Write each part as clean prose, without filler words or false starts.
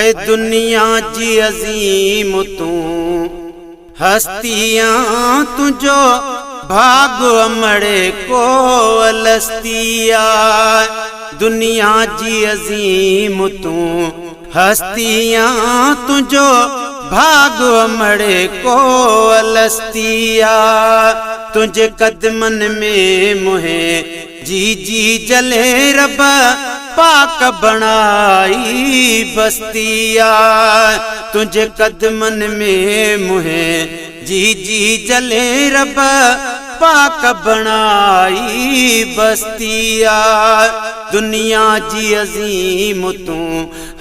है दुनिया जी अजीम तू हस्तियां तुझो भाग अमड़े को अलस्तिया। दुनिया जी अजीम तू हस्तियां तुझो भाग अमड़े को अलस्तिया। तुझे कदमन में मुहे जी जी जले रब पाक बनाई बस्तिया। तुझे कदमन में मुहे जी जी जले रब पाक बनाई बस्तिया। दुनिया जी अजीम तू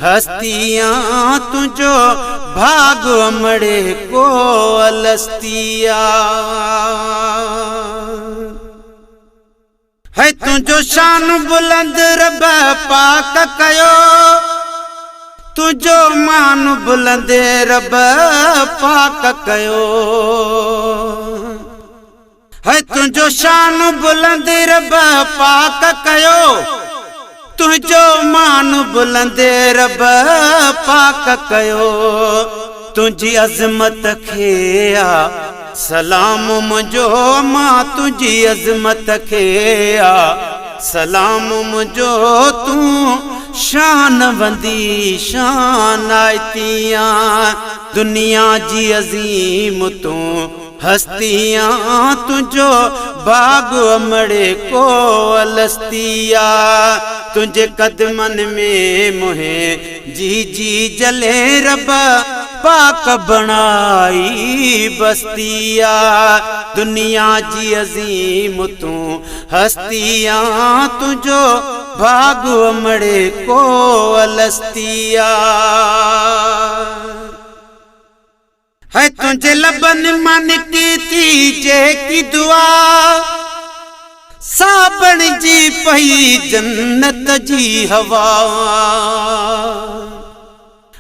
हस्तियां तुझो भाग अमड़े को अलस्तिया। है तुझो शान बुलंद रब पाक कयो, तुझो मान बुलंद रब पाक कयो। है तुझो शान बुलंद रब पाक कयो, तुझो मान बुलंद रब पाक कयो। तुझी अज़मत खे आ सलाम मुझो मां, तुझी अज़मत खे आ सलाम मुझो। तू शान वंदी शान आयतियां। दुनिया जी अजीम तू हस्तियां तुझो बाग अमड़े को अलस्तिया। तुझे कदमन में मुहे जी जी जले रब पाक बनाई बस्तिया। दुनिया जी अजीम तू हस्तियां तुझो भाग अमड़े को अलस्तिया। है तुझे लबन मन की तीजे की दुआ, साबण जी पही जन्नत जी हवा।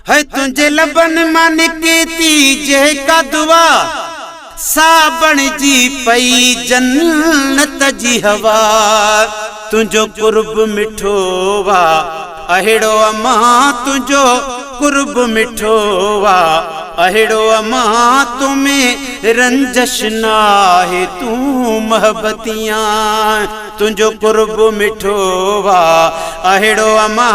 है तुझे लबन मन की तीजे का दुआ, साबण जी पई जन्नत जी हवा। तुझो कुर्ब मिठो वा अहिड़ो अमा, तुझो कुर्ब मिठो वा अहिड़ो अमा। तुम्हें रंजश नाहे तू महबतियां। तुझो कुर्ब मिठो वा अहिड़ो अमा,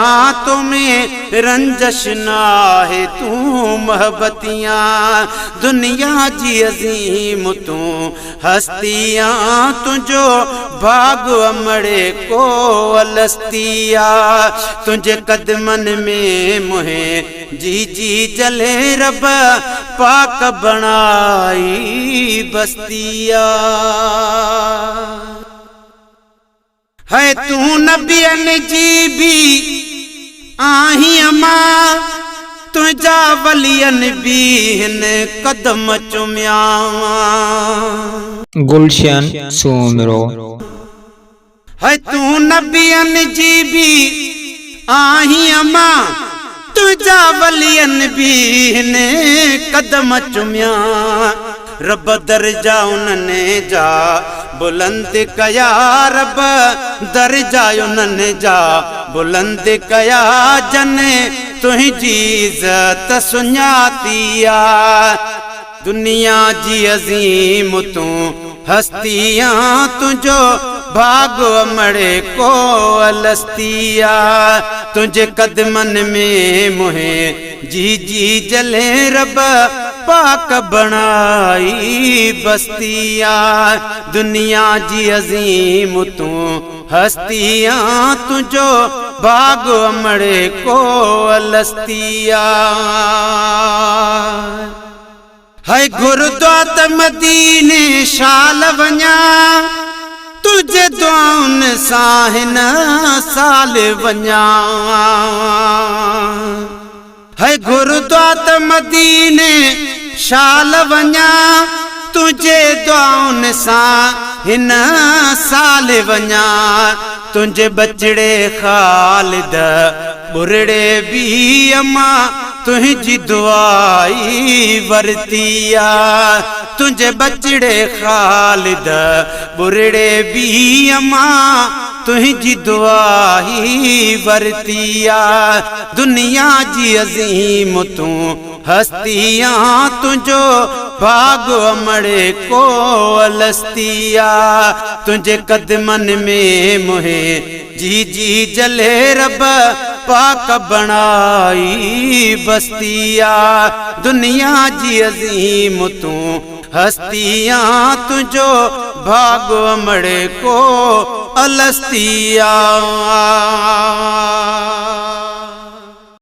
तुम्हें रंजश नाहे तू महबतियां। दुनिया जी अजीम तू हस्तियां तुझो भाग अमड़े को अलस्तिया। तुझे कदमन में मुहे जी जी जले रब पाक बनाई बस्तिया। है तू नबियन जी भी आही अमा, तुझा वलियन भी हिन कदम चुमिया। गुलशन सूमरो। है तू नबियन जी भी आही अमा, तुझा वलियन भी हिन कदम चुमिया। रब दर्जा उन्हने जा बुलंद कया, रब दर्जा उन्हने जा बुलंद कया। जन तुझी इज्जत सुञातिया। दुनिया जी अजीम तू हस्तियां तुझो भाग अमड़े को अलस्तिया। तुझे कदमन में मुहे जी जी जले रब पाक बनाई बस्तिया। दुनिया जी अजीम तू हस्तियां तुझो भाग अमड़े को अलस्तिया। है गुरुद्वार मदीने शाल वञा, तुझे दुआउन सां हिन साल वञा। है गुरुद्वार मदीने शाल वञा, तुझे दुआउन सां हिन साल वञा। तुझे बचड़े खालिद बुरड़े भी अमा, तुझी दुआई वरतिया। तुझे बचड़े खालिद बुरड़े भी अमा, तुझी दुआ ही वरतिया दुनिया जी अजीम तू हस्तिया तुझो भाग अमड़े को अलस्तिया तुझे कदमन में मुहे जी जी जले रब पाक बनाई बस्तिया दुनिया जी अजीम तू हस्तियां तुझो भाग अमड़े को अलस्तिया।